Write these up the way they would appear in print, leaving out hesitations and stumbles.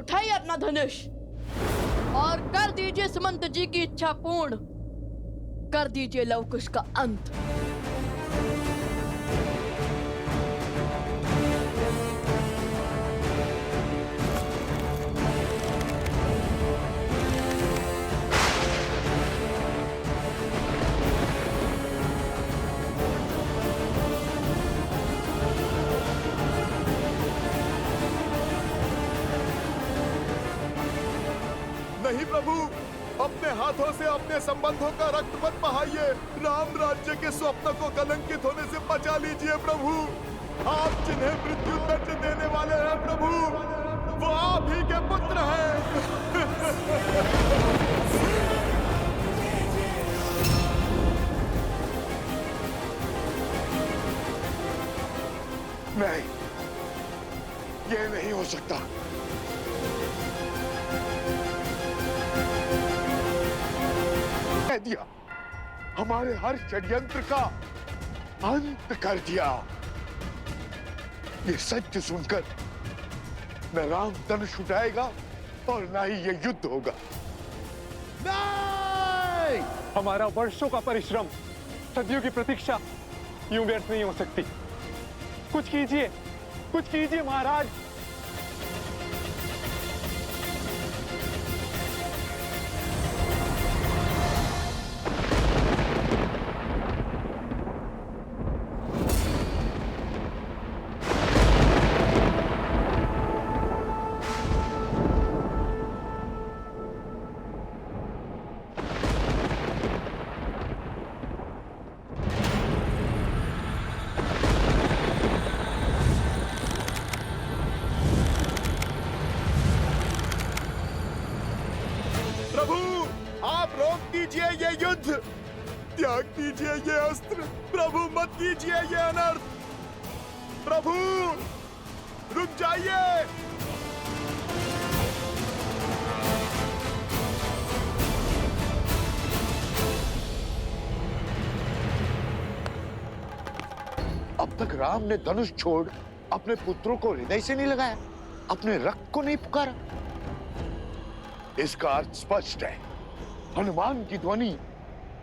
उठाइए अपना धनुष और कर दीजिए सुमंत जी की इच्छा पूर्ण, कर दीजिए लवकुश का अंत। नहीं प्रभु, अपने हाथों से अपने संबंधों का रक्त मत बहाइए। राम राज्य के स्वप्न को कलंकित होने से बचा लीजिए प्रभु। आप जिन्हें मृत्यु दंड देने वाले हैं प्रभु, वो आप ही के पुत्र हैं। नहीं, ये नहीं हो सकता। दिया, हमारे हर षड्यंत्र का अंत कर दिया। ये सत्य सुनकर न राम धनुष उठाएगा और न ही ये युद्ध होगा। नहीं! हमारा वर्षों का परिश्रम, सदियों की प्रतीक्षा यूं व्यर्थ नहीं हो सकती। कुछ कीजिए महाराज। ये युद्ध, त्याग कीजिए ये अस्त्र। प्रभु मत कीजिए ये अनर्थ। प्रभु रुक जाइए। अब तक राम ने धनुष छोड़ अपने पुत्रों को हृदय से नहीं लगाया, अपने रक्त को नहीं पुकारा। इसका अर्थ स्पष्ट है, हनुमान की ध्वनि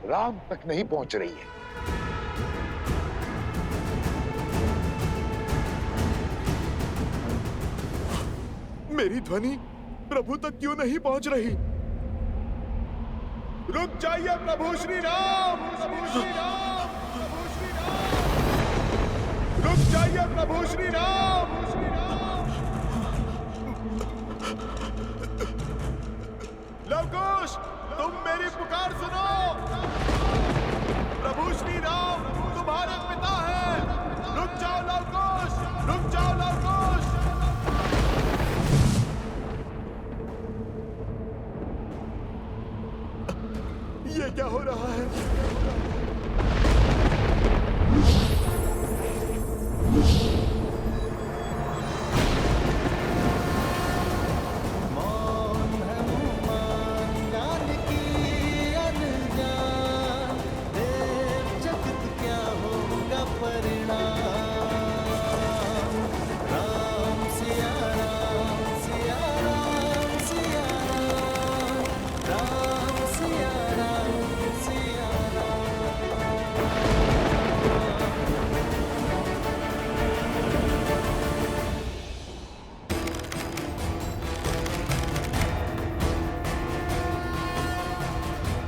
राम तक नहीं पहुंच रही है। मेरी ध्वनि प्रभु तक क्यों नहीं पहुंच रही? रुक जाइए प्रभु श्री राम, प्रभु श्री राम, प्रभु श्री राम। रुक जाइए प्रभु श्री राम, श्री राम। लवकुश, तुम मेरी पुकार सुनो। प्रभु श्री राम तुम्हारे पिता हैं। रुक जाओ लवकुश, रुक जाओ लवकुश। ये क्या हो रहा है?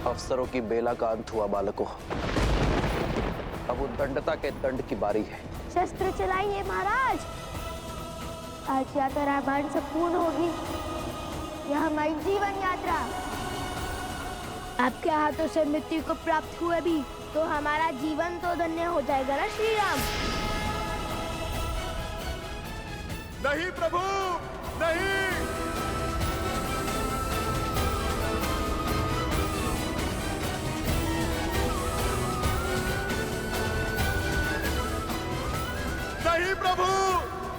अफसरों की बेला का अंत हुआ बालकों। अब उद्दंडता के दंड की बारी है। शस्त्र चलाइए महाराज। आज या तो रामायण संपूर्ण होगी या हमारी जीवन यात्रा। आपके हाथों से मृत्यु को प्राप्त हुए भी तो हमारा जीवन तो धन्य हो जाएगा ना श्री राम। नहीं प्रभु, नहीं। नहीं प्रभु,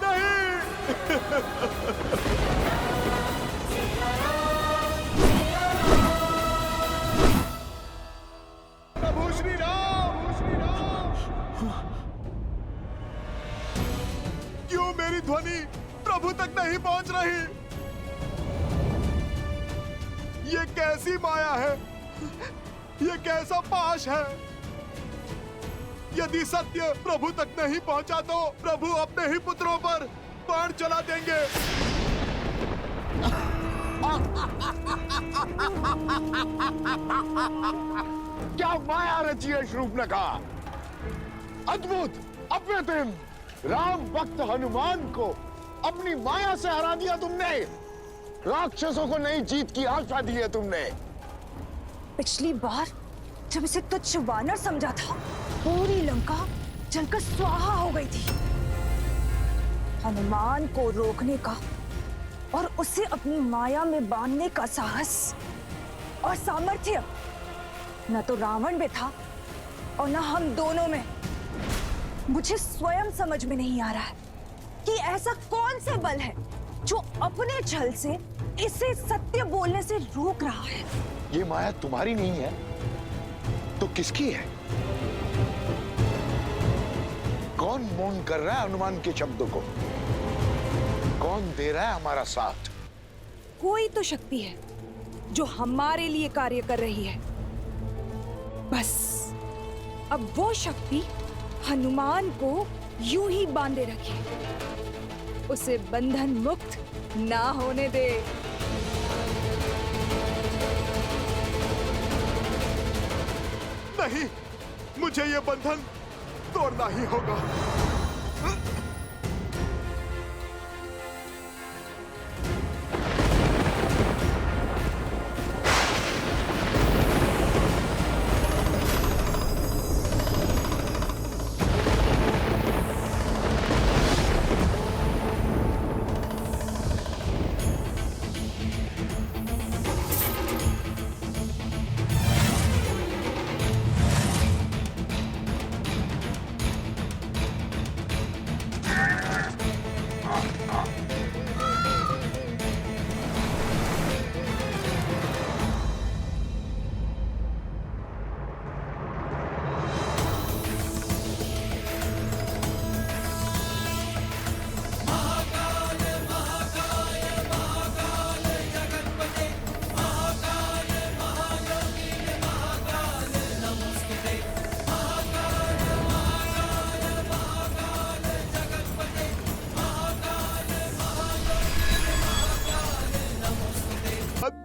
नहीं। प्रभु श्री राम, श्री राम। क्यों मेरी ध्वनि प्रभु तक नहीं पहुंच रही? ये कैसी माया है? ये कैसा पाश है? यदि सत्य प्रभु तक नहीं पहुंचा तो प्रभु अपने ही पुत्रों पर बाण चला देंगे। क्या माया रची है शूर्पणखा! अद्भुत, अप्रतिम! राम भक्त हनुमान को अपनी माया से हरा दिया तुमने। राक्षसों को नई जीत की आशा दी है तुमने। पिछली बार जब इसे तुच्छ वानर समझा था, पूरी लंका जलकर स्वाहा हो गई थी। हनुमान को रोकने का और उसे अपनी माया में बांधने का साहस और सामर्थ्य न तो रावण में था और न हम दोनों में। मुझे स्वयं समझ में नहीं आ रहा है कि ऐसा कौन सा बल है जो अपने छल से इसे सत्य बोलने से रोक रहा है। ये माया तुम्हारी नहीं है तो किसकी है? कौन मौन कर रहा है हनुमान के शब्दों को? कौन दे रहा है हमारा साथ? कोई तो शक्ति है जो हमारे लिए कार्य कर रही है। बस अब वो शक्ति हनुमान को यूं ही बांधे रखे, उसे बंधन मुक्त ना होने दे। नहीं, मुझे ये बंधन तोड़ना ही होगा।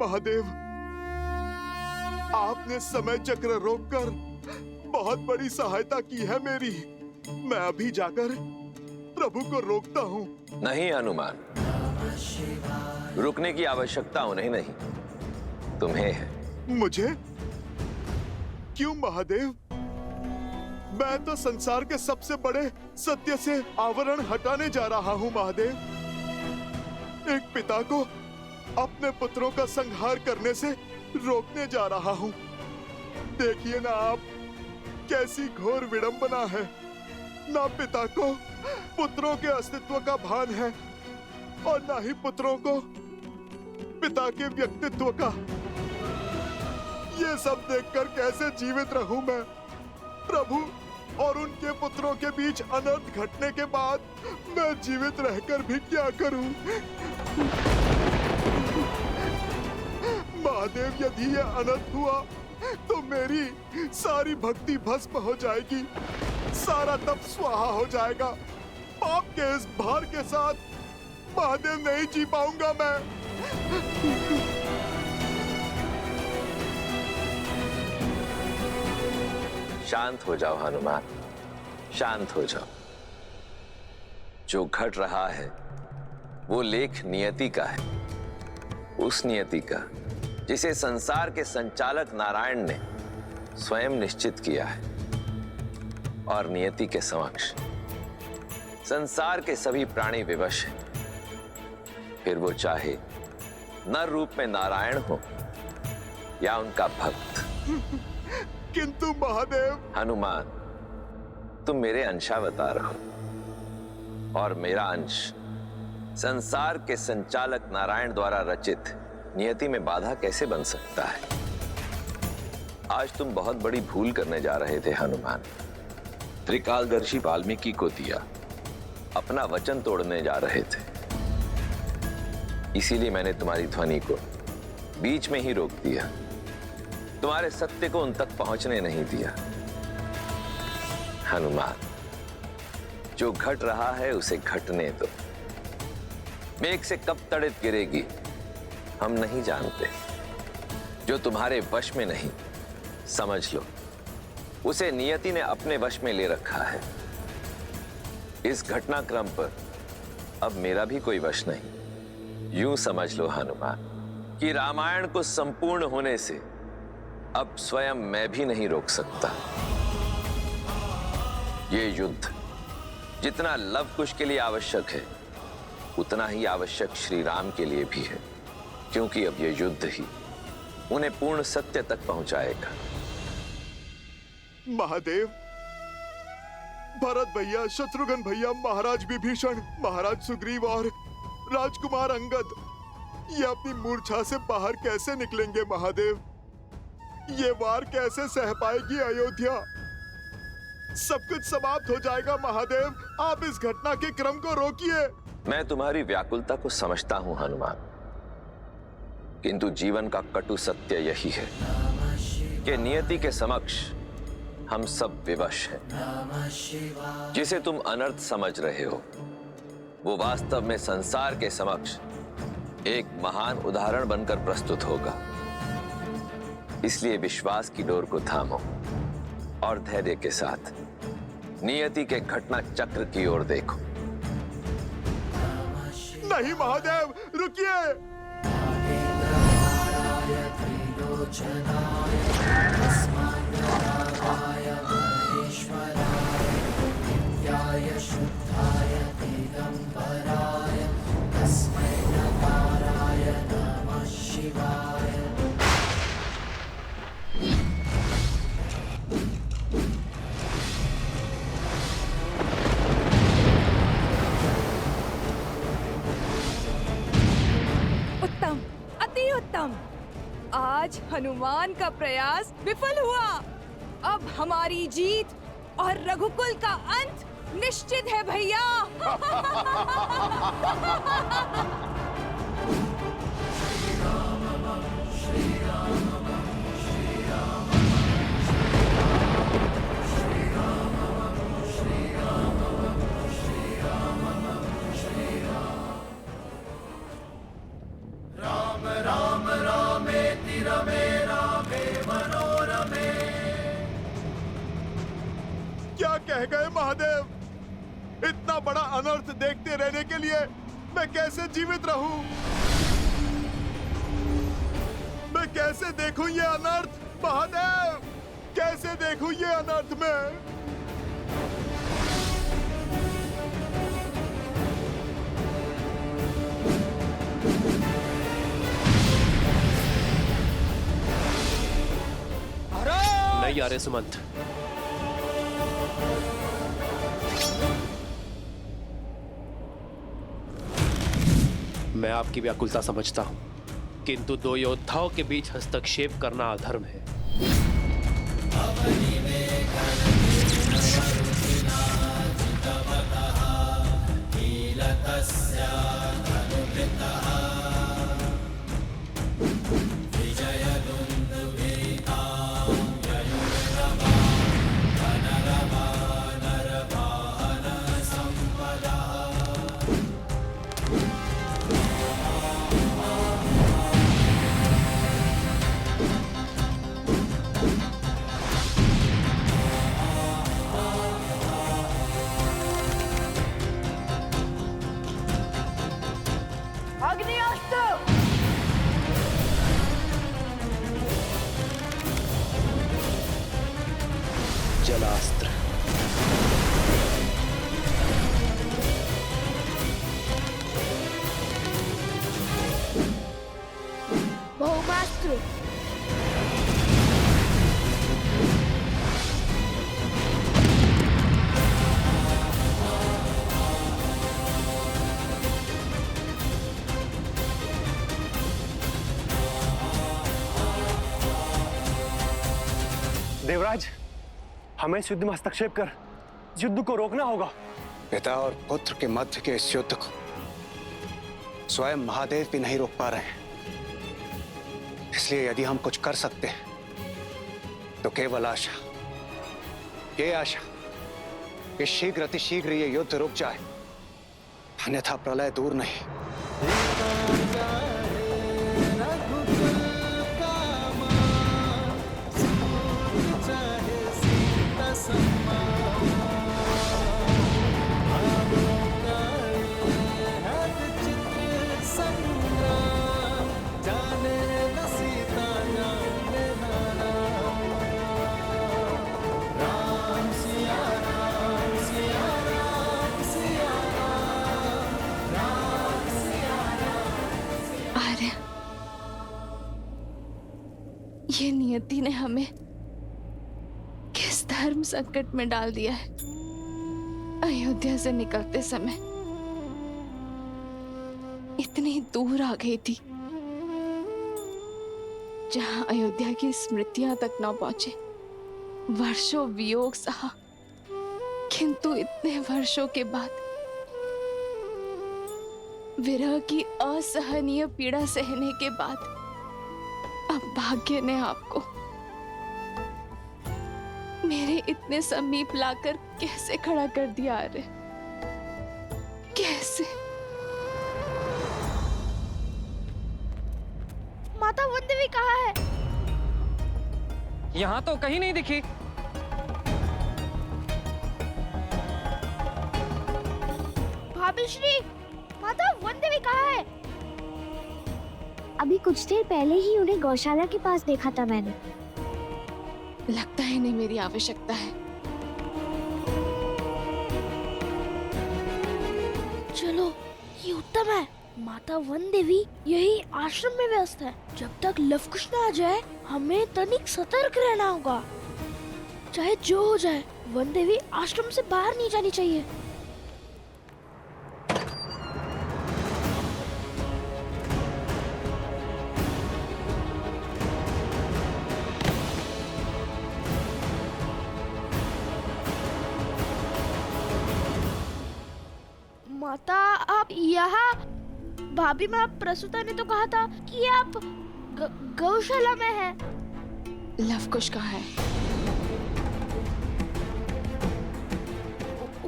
महादेव, आपने समय चक्र रोककर बहुत बड़ी सहायता की है मेरी। मैं अभी जाकर प्रभु को रोकता हूँ। नहीं हनुमान, रुकने की आवश्यकता उन्हें नहीं, तुम्हें है। मुझे? क्यों महादेव? मैं तो संसार के सबसे बड़े सत्य से आवरण हटाने जा रहा हूँ महादेव। एक पिता को अपने पुत्रों का संहार करने से रोकने जा रहा हूँ। देखिए ना आप, कैसी घोर विडंबना है। ना पिता को पुत्रों के अस्तित्व का भान है और ना ही पुत्रों को पिता के व्यक्तित्व का। ये सब देखकर कैसे जीवित रहूं मैं? प्रभु और उनके पुत्रों के बीच अनर्थ घटने के बाद मैं जीवित रहकर भी क्या करूं? महादेव, यदि ये अनर्थ हुआ तो मेरी सारी भक्ति भस्म हो जाएगी, सारा तप स्वाहा हो जाएगा। पाप के इस भार के साथ महादेव नहीं जी पाऊंगा मैं। शांत हो जाओ हनुमान, शांत हो जाओ। जो घट रहा है वो लेख नियति का है, उस नियति का जिसे संसार के संचालक नारायण ने स्वयं निश्चित किया है। और नियति के समक्ष संसार के सभी प्राणी विवश हैं, फिर वो चाहे नर रूप में नारायण हो या उनका भक्त। किंतु महादेव। हनुमान, तुम मेरे अंशावतार हो और मेरा अंश संसार के संचालक नारायण द्वारा रचित नियति में बाधा कैसे बन सकता है? आज तुम बहुत बड़ी भूल करने जा रहे थे हनुमान। त्रिकालदर्शी वाल्मीकि को दिया अपना वचन तोड़ने जा रहे थे, इसीलिए मैंने तुम्हारी ध्वनि को बीच में ही रोक दिया, तुम्हारे सत्य को उन तक पहुंचने नहीं दिया। हनुमान, जो घट रहा है उसे घटने दो। मेघ से कब तड़ित गिरेगी हम नहीं जानते। जो तुम्हारे वश में नहीं, समझ लो उसे नियति ने अपने वश में ले रखा है। इस घटनाक्रम पर अब मेरा भी कोई वश नहीं। यूं समझ लो हनुमान कि रामायण को संपूर्ण होने से अब स्वयं मैं भी नहीं रोक सकता। ये युद्ध जितना लव कुश के लिए आवश्यक है, उतना ही आवश्यक श्री राम के लिए भी है, क्योंकि अब ये युद्ध ही उन्हें पूर्ण सत्य तक पहुंचाएगा। महादेव, भरत भैया, शत्रुघ्न भैया, महाराज विभीषण, महाराज सुग्रीव और राजकुमार अंगद ये अपनी मूर्छा से बाहर कैसे निकलेंगे महादेव? ये वार कैसे सह पाएगी अयोध्या? सब कुछ समाप्त हो जाएगा महादेव। आप इस घटना के क्रम को रोकिए। मैं तुम्हारी व्याकुलता को समझता हूं हनुमान, किंतु जीवन का कटु सत्य यही है कि नियति के समक्ष हम सब विवश हैं। जिसे तुम अनर्थ समझ रहे हो वो वास्तव में संसार के समक्ष एक महान उदाहरण बनकर प्रस्तुत होगा। इसलिए विश्वास की डोर को थामो और धैर्य के साथ नियति के घटना चक्र की ओर देखो। नहीं महादेव, रुकिए। उत्तम, अति उत्तम। आज हनुमान का प्रयास विफल हुआ। अब हमारी जीत और रघुकुल का अंत निश्चित है भैया। क्या कह गए महादेव? इतना बड़ा अनर्थ देखते रहने के लिए मैं कैसे जीवित रहूं? मैं कैसे देखूं ये अनर्थ महादेव? कैसे देखूं ये अनर्थ मैं? नहीं आ रहे सुमंत। मैं आपकी व्याकुलता समझता हूं, किंतु दो योद्धाओं के बीच हस्तक्षेप करना अधर्म है। जलास्त्र। भौमास्त्र। देवराज, हमें इस युद्ध में हस्तक्षेप कर युद्ध को रोकना होगा। पिता और पुत्र के मध्य के इस युद्ध को स्वयं महादेव भी नहीं रोक पा रहे हैं। इसलिए यदि हम कुछ कर सकते हैं तो केवल आशा, ये आशा कि शीघ्र अतिशीघ्र ये युद्ध रुक जाए, अन्यथा प्रलय दूर नहीं। आर्य, ये नियति ने हमें किस धर्म संकट में डाल दिया है। अयोध्या से निकलते समय इतनी दूर आ गई थी जहां अयोध्या की स्मृतियां तक न पहुंचे। वर्षों वियोग सहा, किंतु इतने वर्षों के बाद विरह की असहनीय पीड़ा सहने के बाद अब भाग्य ने आपको मेरे इतने समीप लाकर कैसे खड़ा कर दिया। अरे कैसे? माता वनदेवी कहाँ है? यहाँ तो कहीं नहीं दिखी। भाभी श्री, माता वनदेवी कहाँ है? अभी कुछ देर पहले ही उन्हें गौशाला के पास देखा था मैंने। लगता है इन्हें मेरी आवश्यकता है। चलो, ये उत्तम है। माता वनदेवी यही आश्रम में व्यस्त है। जब तक लवकुश न आ जाए हमें तनिक सतर्क रहना होगा। चाहे जो हो जाए, वनदेवी आश्रम से बाहर नहीं जानी चाहिए। माता आप यहाँ? भाभी माँ प्रसूता ने तो कहा था कि आप गौशाला में हैं। लवकुश कहाँ है?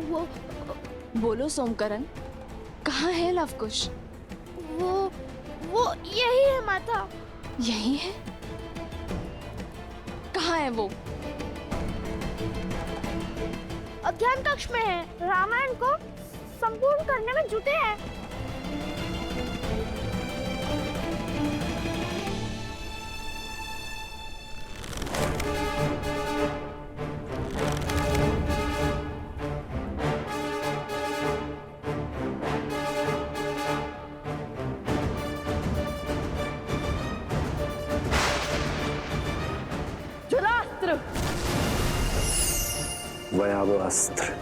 वो बोलो सोमकरण, कहाँ है लवकुश? वो यही है माता। यही है? कहाँ है वो? अध्ययन कक्ष में है। रामायण को संपूर्ण करने में जुटे हैं। जलास्त्र। भयावह अस्त्र।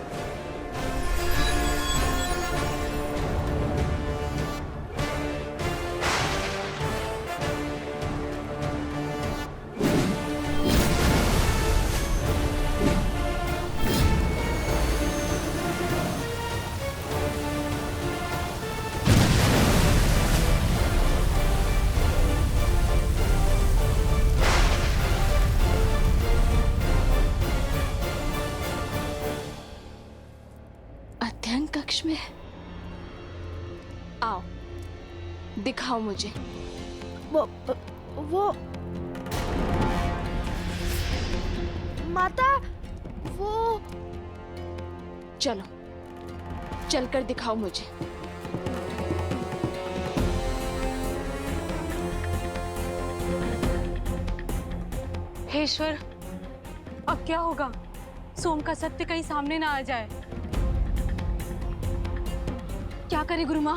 अध्ययन कक्ष में? आओ, दिखाओ मुझे। वो माता, वो चलो, चलकर दिखाओ मुझे। हे ईश्वर, अब क्या होगा? सोम का सत्य कहीं सामने ना आ जाए। क्या करे गुरु माँ?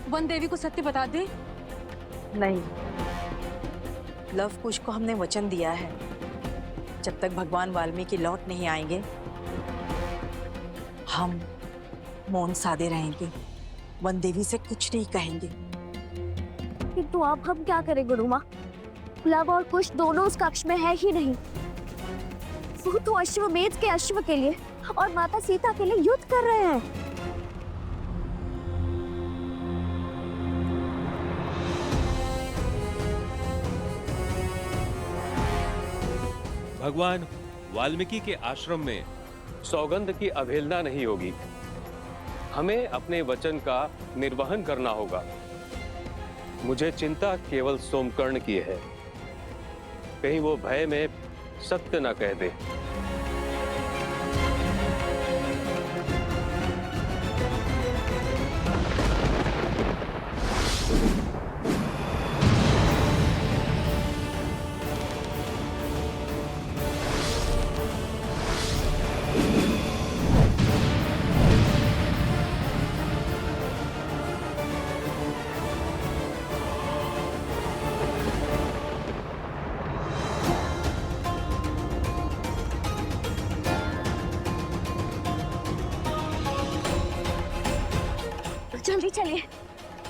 वन देवी को सत्य बता दे? नहीं, लवकुश को हमने वचन दिया है, जब तक भगवान वाल्मीकि लौट नहीं आएंगे हम मौन साधे रहेंगे, वन देवी से कुछ नहीं कहेंगे। किंतु अब हम क्या करें गुरु माँ? लव और कुश दोनों उस कक्ष में है ही नहीं। वो तो अश्वमेध के अश्व के लिए और माता सीता के लिए युद्ध कर रहे हैं। भगवान वाल्मीकि के आश्रम में सौगंध की अवहेलना नहीं होगी। हमें अपने वचन का निर्वहन करना होगा। मुझे चिंता केवल सोमकर्ण की है, कहीं वो भय में सत्य न कह दे। जल्दी चलिए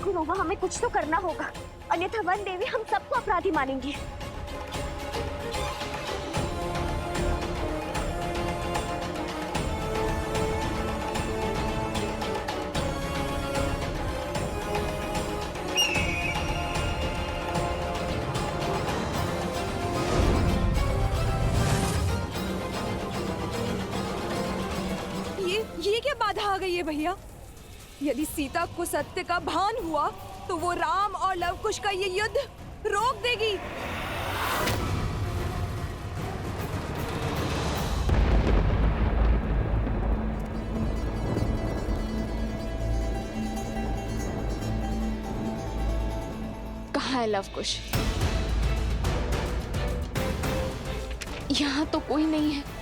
गुरुवा, हमें कुछ तो करना होगा, अन्यथा वन देवी हम सबको अपराधी मानेंगी। ये क्या बाधा आ गई है भैया? यदि सीता को सत्य का भान हुआ तो वो राम और लवकुश का ये युद्ध रोक देगी। कहाँ है लवकुश? यहाँ तो कोई नहीं है।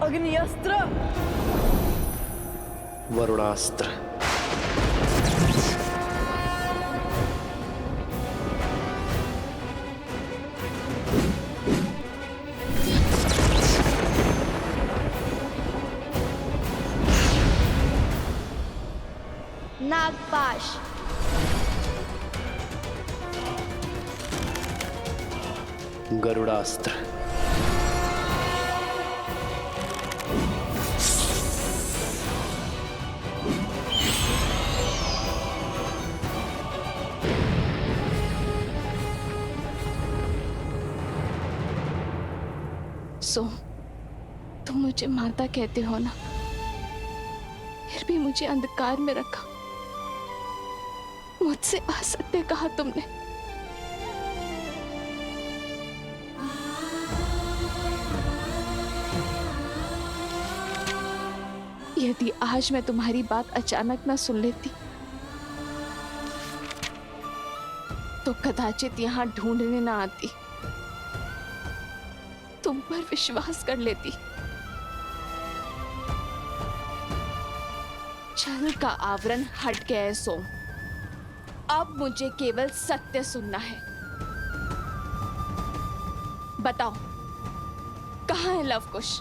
अग्निअस्त्र, वरुणास्त्र, नागपाश, गरुड़ास्त्र, सो तुम मुझे माता कहते हो ना, फिर भी मुझे अंधकार में रखा, मुझसे असत्य कहा तुमने। यदि आज मैं तुम्हारी बात अचानक ना सुन लेती तो कदाचित यहां ढूंढने ना आती, तुम पर विश्वास कर लेती। छल का आवरण हट गया है सोम, अब मुझे केवल सत्य सुनना है। बताओ, कहाँ है लवकुश?